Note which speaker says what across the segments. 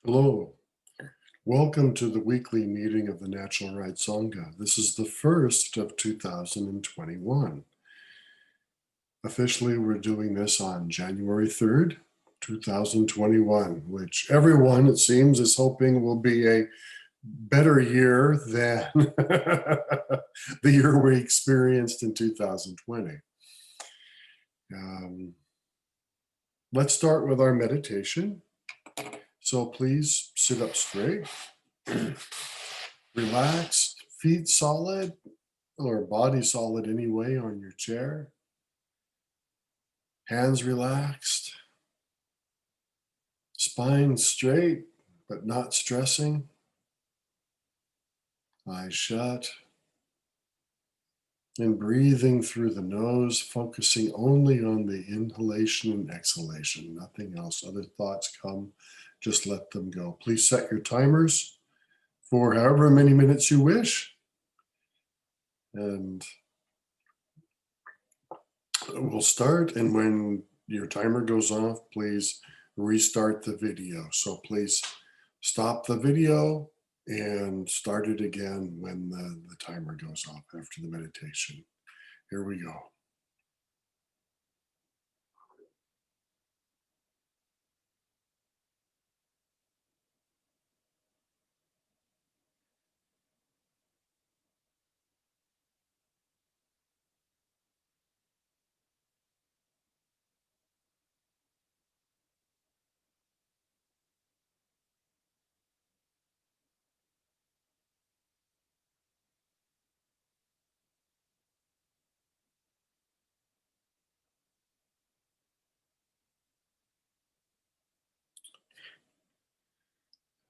Speaker 1: Hello, welcome to the weekly meeting of the Natural Right Sangha. This is the first of 2021. Officially, we're doing this on January 3rd, 2021, which everyone, it seems, is hoping will be a better year than the year we experienced in 2020. Let's start with our meditation. So please sit up straight. Relaxed, feet solid, or body solid anyway on your chair. Hands relaxed. Spine straight, but not stressing. Eyes shut. And breathing through the nose, focusing only on the inhalation and exhalation, nothing else. Other thoughts come, just let them go. Please set your timers for however many minutes you wish. And we'll start, and when your timer goes off, please restart the video. So please stop the video and start it again when the timer goes off after the meditation. Here we go.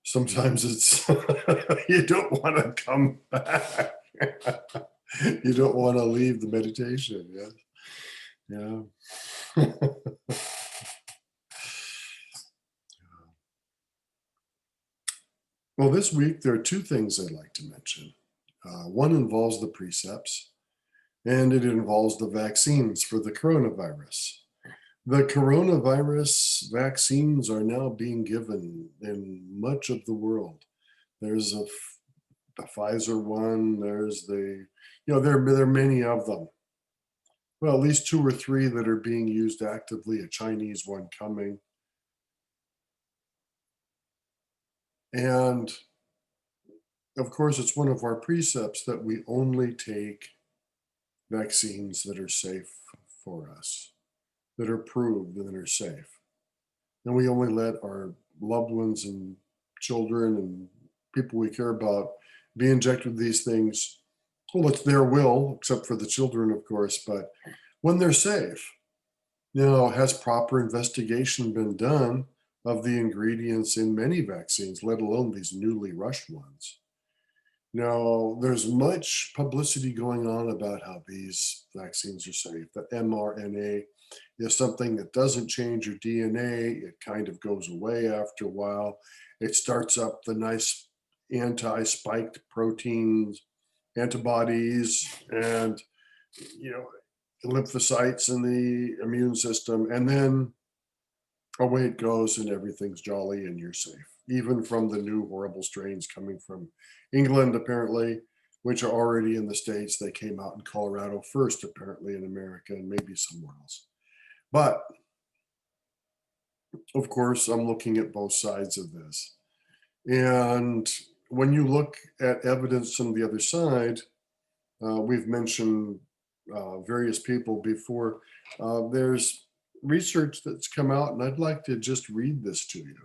Speaker 1: Sometimes it's, you don't want to come back. You don't want to leave the meditation. Yeah. Well, this week there are two things I'd like to mention. One involves the precepts, and it involves the vaccines for the coronavirus. The coronavirus vaccines are now being given in much of the world. There's the Pfizer one, there's there are many of them. Well, at least two or three that are being used actively, a Chinese one coming. And of course, it's one of our precepts that we only take vaccines that are safe for us, that are proved and that are safe. And we only let our loved ones and children and people we care about be injected with these things. Well, it's their will, except for the children, of course, but when they're safe. Now, has proper investigation been done of the ingredients in many vaccines, let alone these newly rushed ones? Now, there's much publicity going on about how these vaccines are safe, that mRNA is something that doesn't change your DNA. It kind of goes away after a while. It starts up the nice anti-spiked proteins, antibodies, and lymphocytes in the immune system. And then away it goes and everything's jolly and you're safe. Even from the new horrible strains coming from England, apparently, which are already in the States. They came out in Colorado first, apparently in America, and maybe somewhere else. But of course, I'm looking at both sides of this. And when you look at evidence from the other side, we've mentioned various people before. There's research that's come out, and I'd like to just read this to you.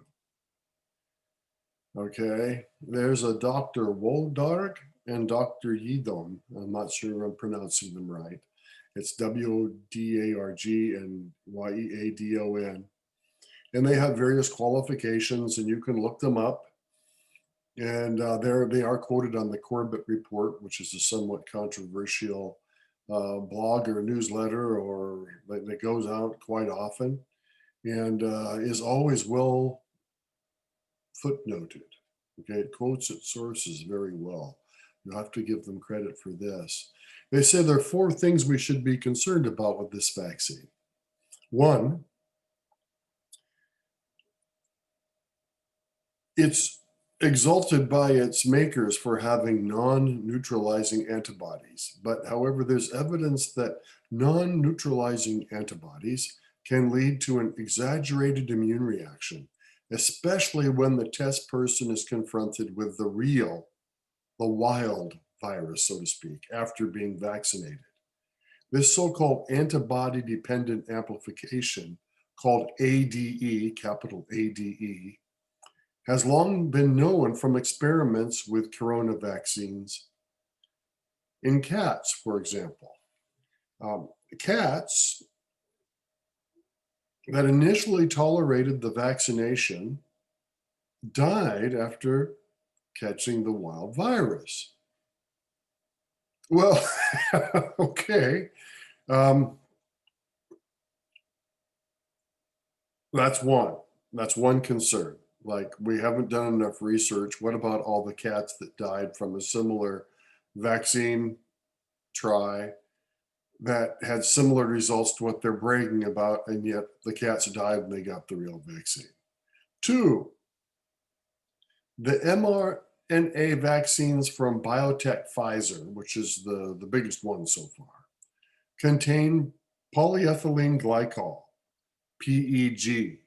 Speaker 1: Okay, there's a Dr. Woldarg and Dr. Yidom. I'm not sure I'm pronouncing them right. It's W-D-A-R-G and Y-E-A-D-O-N. And they have various qualifications, and you can look them up. And they are quoted on the Corbett Report, which is a somewhat controversial blog or newsletter or that goes out quite often and is always well footnoted. Okay, it quotes its sources very well. You have to give them credit for this. They say there are four things we should be concerned about with this vaccine. One, It's exalted by its makers for having non-neutralizing antibodies. But however, there's evidence that non-neutralizing antibodies can lead to an exaggerated immune reaction, especially when the test person is confronted with the wild virus, so to speak, after being vaccinated. This so-called antibody-dependent amplification, called ADE, capital ADE, has long been known from experiments with corona vaccines in cats, for example. Um, Cats that initially tolerated the vaccination died after catching the wild virus. Well, okay. Um, that's one. That's one concern. Like, we haven't done enough research. What about all the cats that died from a similar vaccine try that had similar results to what they're bragging about, and yet the cats died and they got the real vaccine? Two, the mRNA vaccines from biotech Pfizer, which is the biggest one so far, contain polyethylene glycol, PEG.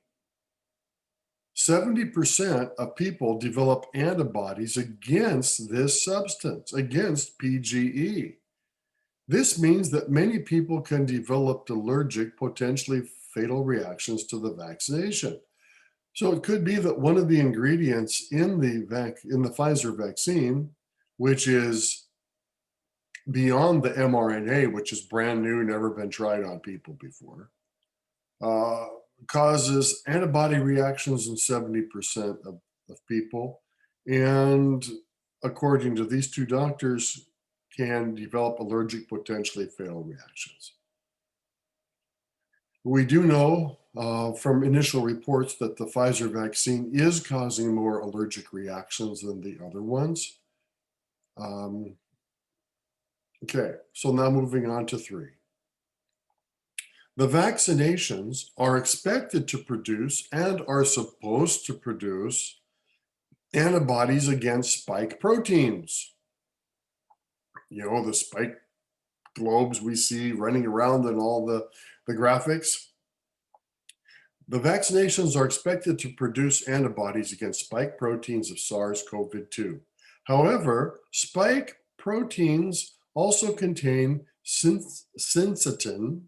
Speaker 1: 70% of people develop antibodies against this substance, against PGE. This means that many people can develop allergic, potentially fatal reactions to the vaccination. So it could be that one of the ingredients in the Pfizer vaccine, which is beyond the mRNA, which is brand new, never been tried on people before, uh, causes antibody reactions in 70% of people. And according to these two doctors, can develop allergic, potentially fatal reactions. We do know from initial reports that the Pfizer vaccine is causing more allergic reactions than the other ones. Okay, so now moving on to three. The vaccinations are expected to produce and are supposed to produce antibodies against spike proteins. You know, the spike globes we see running around in all the graphics. The vaccinations are expected to produce antibodies against spike proteins of SARS-CoV-2. However, spike proteins also contain syncytin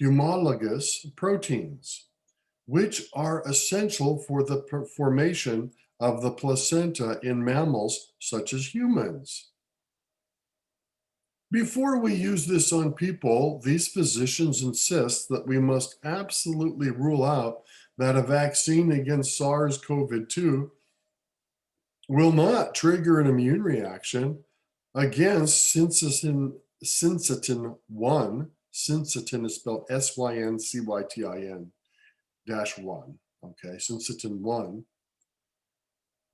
Speaker 1: homologous proteins, which are essential for the formation of the placenta in mammals such as humans. Before we use this on people, these physicians insist that we must absolutely rule out that a vaccine against SARS-CoV-2 will not trigger an immune reaction against syncytin-1. Syncytin is spelled SYNCYTIN -1. Okay, syncytin-1.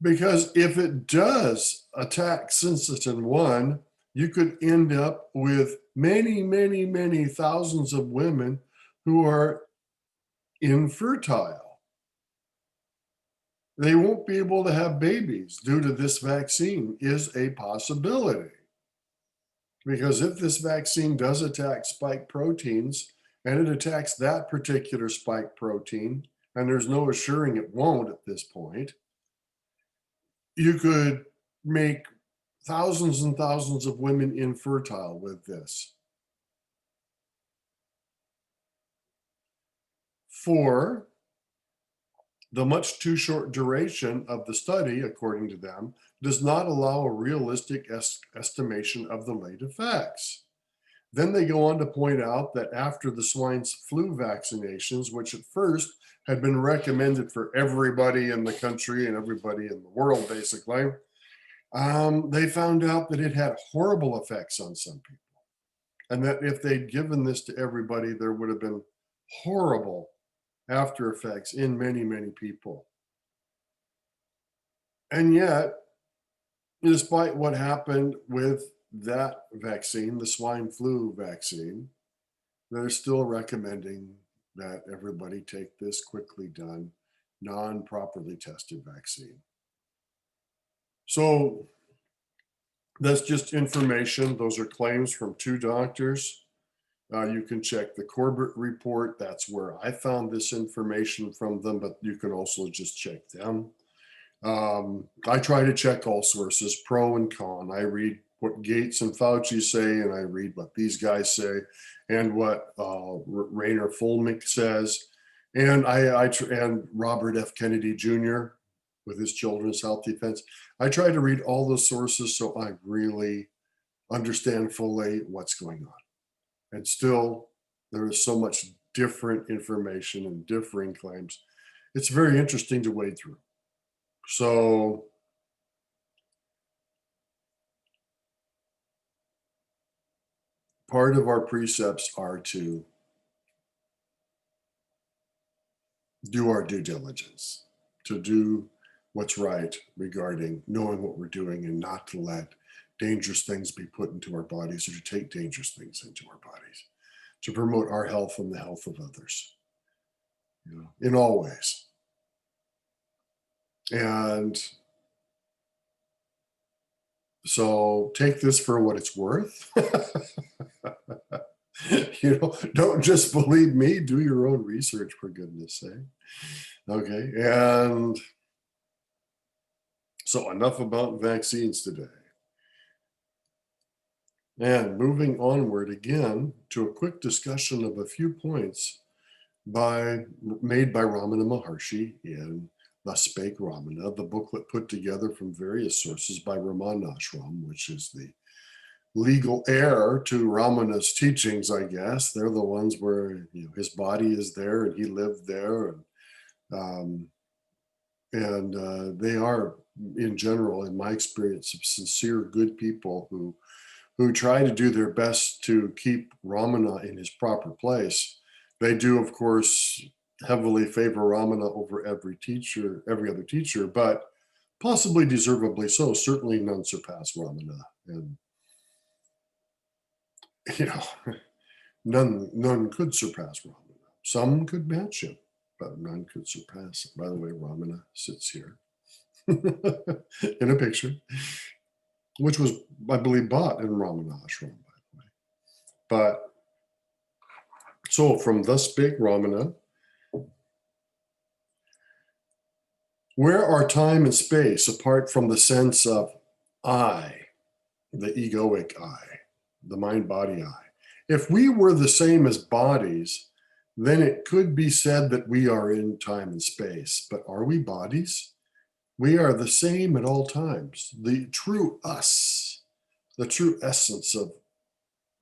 Speaker 1: Because if it does attack syncytin-1, you could end up with many, many, many thousands of women who are infertile. They won't be able to have babies due to this vaccine is a possibility. Because if this vaccine does attack spike proteins, and it attacks that particular spike protein, and there's no assuring it won't at this point, you could make thousands and thousands of women infertile with this. 4, the much too short duration of the study, according to them, does not allow a realistic estimation of the late effects. Then they go on to point out that after the swine flu vaccinations, which at first had been recommended for everybody in the country and everybody in the world, basically, they found out that it had horrible effects on some people. And that if they'd given this to everybody, there would have been horrible after effects in many, many people. And yet, despite what happened with that vaccine, the swine flu vaccine, they're still recommending that everybody take this quickly done, non properly tested vaccine. So that's just information. Those are claims from 2 doctors. You can check the Corbett report. That's where I found this information from them, but you can also just check them. I try to check all sources, pro and con. I read what Gates and Fauci say, and I read what these guys say, and what Rainer Fulmick says, and and Robert F. Kennedy Jr. with his Children's Health Defense. I try to read all the sources so I really understand fully what's going on. And still, there is so much different information and differing claims. It's very interesting to wade through. So part of our precepts are to do our due diligence, to do what's right regarding knowing what we're doing and not to let dangerous things be put into our bodies or to take dangerous things into our bodies, to promote our health and the health of others, in all ways. And so take this for what it's worth. Don't just believe me, do your own research, for goodness sake. Okay, and so enough about vaccines today. And moving onward again to a quick discussion of a few points made by Ramana Maharshi in the Spake Ramana, the booklet put together from various sources by Ramana Ashram, which is the legal heir to Ramana's teachings, I guess. They're the ones where his body is there and he lived there, and they are, in general, in my experience, sincere, good people who try to do their best to keep Ramana in his proper place. They do, of course, heavily favor Ramana over every other teacher, but possibly deservedly so. Certainly none surpass Ramana. And none could surpass Ramana. Some could match him, but none could surpass him. By the way, Ramana sits here in a picture, which was, I believe, bought in Ramana Ashram, by the way. But so from the Spake Ramana, where are time and space apart from the sense of I, the egoic I, the mind-body I? If we were the same as bodies, then it could be said that we are in time and space. But are we bodies? We are the same at all times. The true us, the true essence of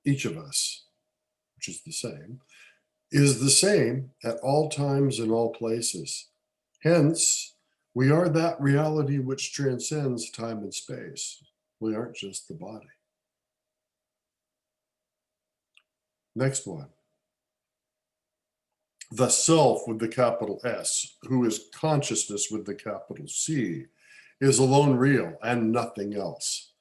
Speaker 1: each of us, which is the same at all times and all places. Hence, we are that reality which transcends time and space. We aren't just the body. Next one. The self with the capital S, who is consciousness with the capital C, is alone real and nothing else.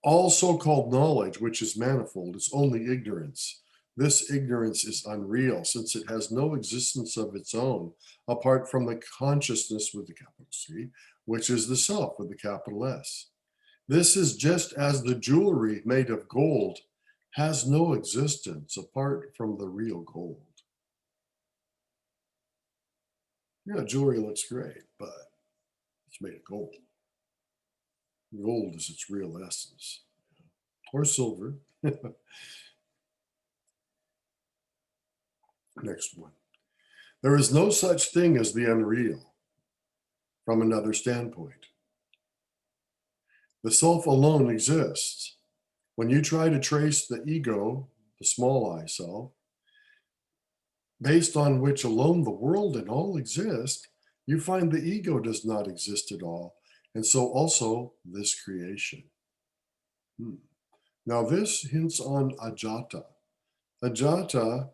Speaker 1: All so-called knowledge, which is manifold, is only ignorance. This ignorance is unreal, since it has no existence of its own, apart from the consciousness with the capital C, which is the self with the capital S. This is just as the jewelry made of gold has no existence apart from the real gold. Yeah, jewelry looks great, but it's made of gold. Gold is its real essence, or silver. Next one. There is no such thing as the unreal from another standpoint. The self alone exists. When you try to trace the ego, the small I self, based on which alone the world and all exist, you find the ego does not exist at all, and so also this creation. Now this hints on ajata. Ajata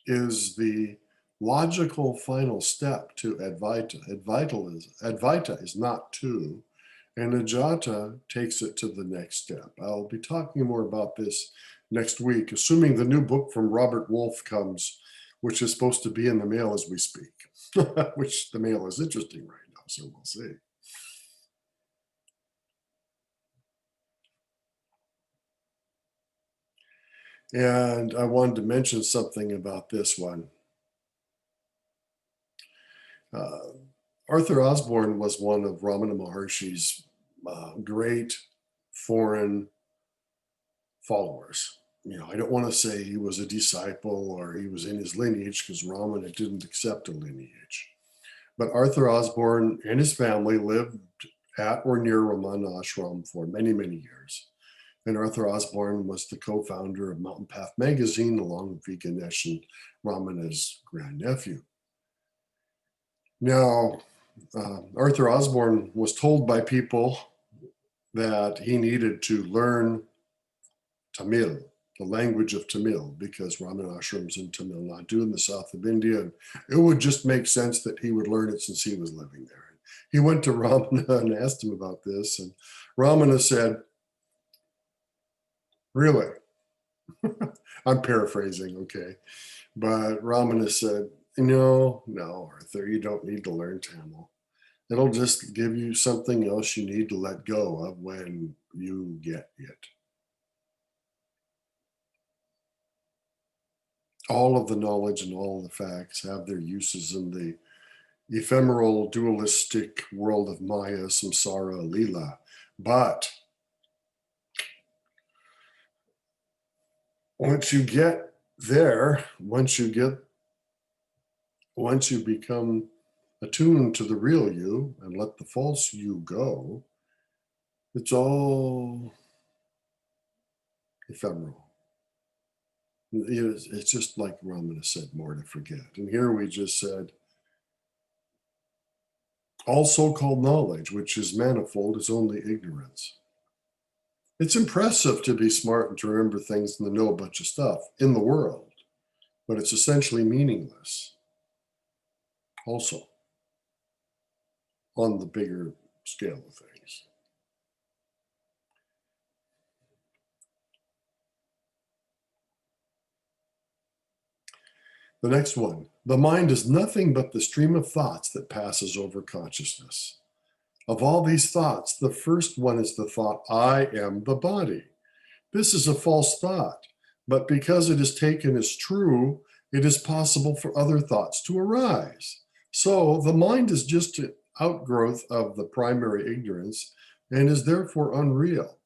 Speaker 1: is the logical final step to Advaita. Advaita is not two, and Ajata takes it to the next step. I'll be talking more about this next week, assuming the new book from Robert Wolfe comes, which is supposed to be in the mail as we speak, which the mail is interesting right now, so we'll see. And I wanted to mention something about this one. Uh, Arthur Osborne was one of Ramana Maharshi's great foreign followers. I don't want to say he was a disciple or he was in his lineage, because Ramana didn't accept a lineage. But Arthur Osborne and his family lived at or near Ramana Ashram for many, many years. And Arthur Osborne was the co-founder of Mountain Path magazine, along with V. Ganesh and Ramana's grandnephew. Now, Arthur Osborne was told by people that he needed to learn Tamil, the language of Tamil, because Ramana Ashram's in Tamil Nadu in the south of India. And it would just make sense that he would learn it since he was living there. He went to Ramana and asked him about this, and Ramana said, "Really?" I'm paraphrasing, okay? But Ramana said, no, Arthur, you don't need to learn Tamil. It'll just give you something else you need to let go of when you get it. All of the knowledge and all of the facts have their uses in the ephemeral, dualistic world of Maya, Samsara, Leela. But once you get there, once you become attuned to the real you and let the false you go, it's all ephemeral. It's just like Ramana said, more to forget. And here we just said, all so-called knowledge, which is manifold, is only ignorance. It's impressive to be smart and to remember things and to know a bunch of stuff in the world, but it's essentially meaningless also on the bigger scale of things. The next one, the mind is nothing but the stream of thoughts that passes over consciousness. Of all these thoughts, the first one is the thought, I am the body. This is a false thought, but because it is taken as true, it is possible for other thoughts to arise. So the mind is just an outgrowth of the primary ignorance and is therefore unreal.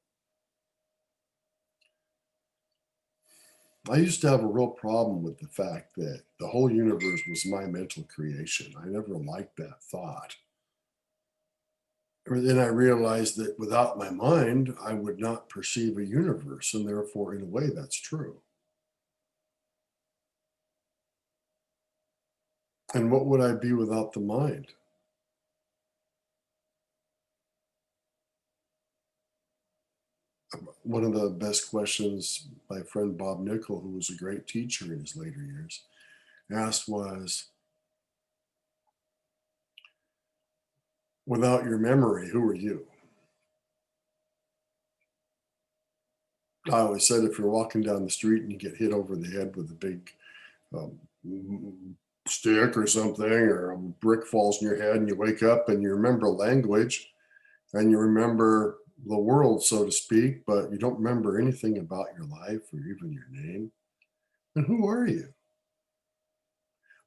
Speaker 1: I used to have a real problem with the fact that the whole universe was my mental creation. I never liked that thought. Then I realized that without my mind, I would not perceive a universe, and therefore, in a way, that's true. And what would I be without the mind? One of the best questions my friend Bob Nickel, who was a great teacher in his later years, asked was, without your memory, who are you? I always said, if you're walking down the street and you get hit over the head with a big um, stick or something, or a brick falls in your head and you wake up and you remember language and you remember the world, so to speak, but you don't remember anything about your life or even your name, then who are you?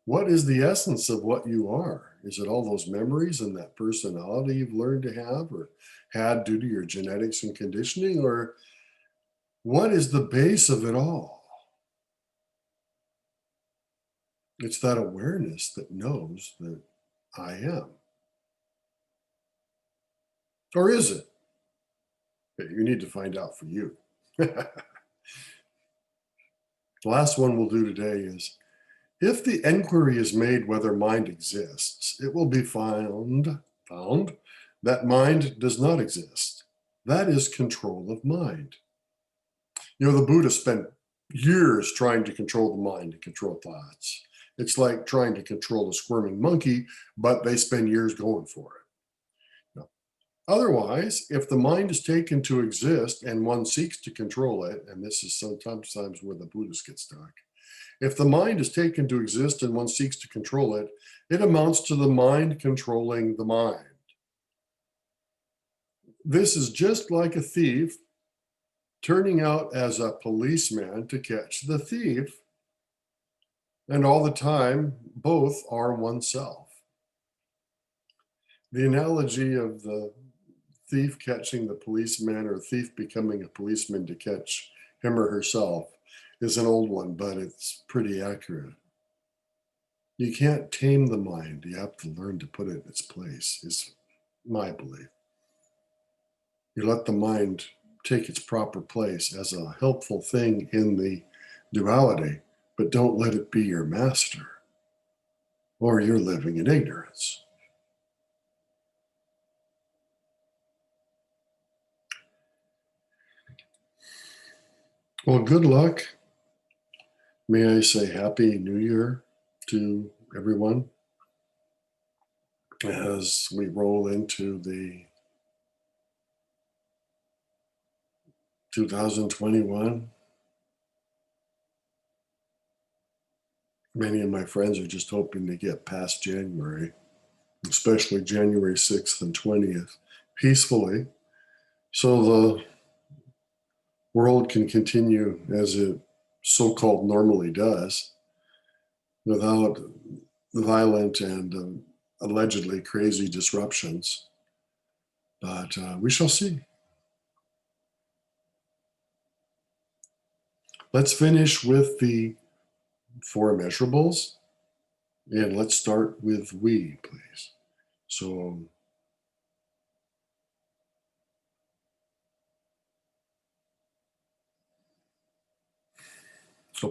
Speaker 1: What is the essence of what you are? Is it all those memories and that personality you've learned to have or had due to your genetics and conditioning? Or what is the base of it all? It's that awareness that knows that I am. Or is it? You need to find out for you. The last one we'll do today is, if the inquiry is made whether mind exists, it will be found that mind does not exist. That is control of mind. The Buddha spent years trying to control the mind and control thoughts. It's like trying to control a squirming monkey, but they spend years going for it. Otherwise, if the mind is taken to exist and one seeks to control it, and this is sometimes where the Buddhists get stuck, if the mind is taken to exist and one seeks to control it, it amounts to the mind controlling the mind. This is just like a thief turning out as a policeman to catch the thief, and all the time, both are oneself. The analogy of the thief catching the policeman or thief becoming a policeman to catch him or herself is an old one, but it's pretty accurate. You can't tame the mind. You have to learn to put it in its place, is my belief. You let the mind take its proper place as a helpful thing in the duality, but don't let it be your master, or you're living in ignorance. Well, good luck. May I say Happy New Year to everyone as we roll into the 2021. Many of my friends are just hoping to get past January, especially January 6th and 20th, peacefully, so the world can continue as it so-called normally does, without violent and allegedly crazy disruptions. But we shall see. Let's finish with the four immeasurables, and let's start with we, please. So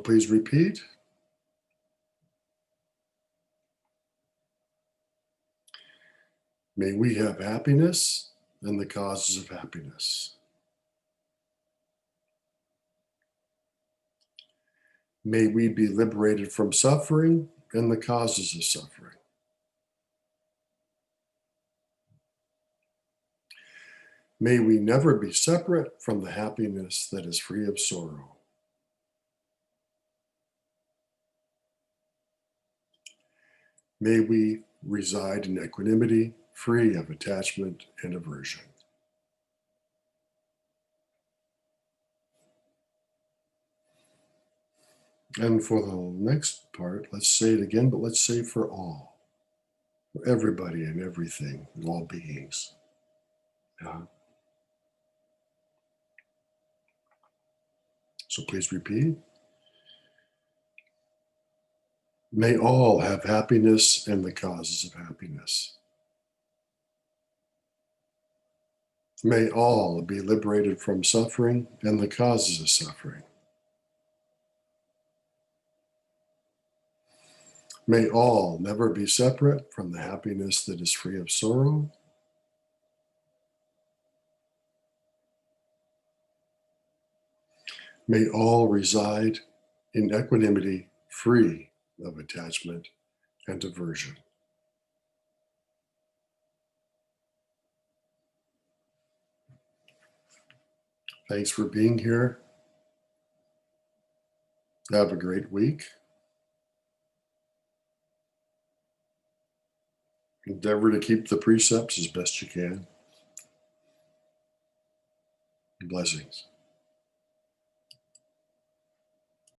Speaker 1: please repeat. May we have happiness and the causes of happiness. May we be liberated from suffering and the causes of suffering. May we never be separate from the happiness that is free of sorrow. May we reside in equanimity, free of attachment and aversion. And for the next part, let's say it again, but let's say for all, for everybody and everything, and all beings. Yeah. So please repeat. May all have happiness and the causes of happiness. May all be liberated from suffering and the causes of suffering. May all never be separate from the happiness that is free of sorrow. May all reside in equanimity, free of attachment and aversion. Thanks for being here. Have a great week. Endeavor to keep the precepts as best you can. Blessings.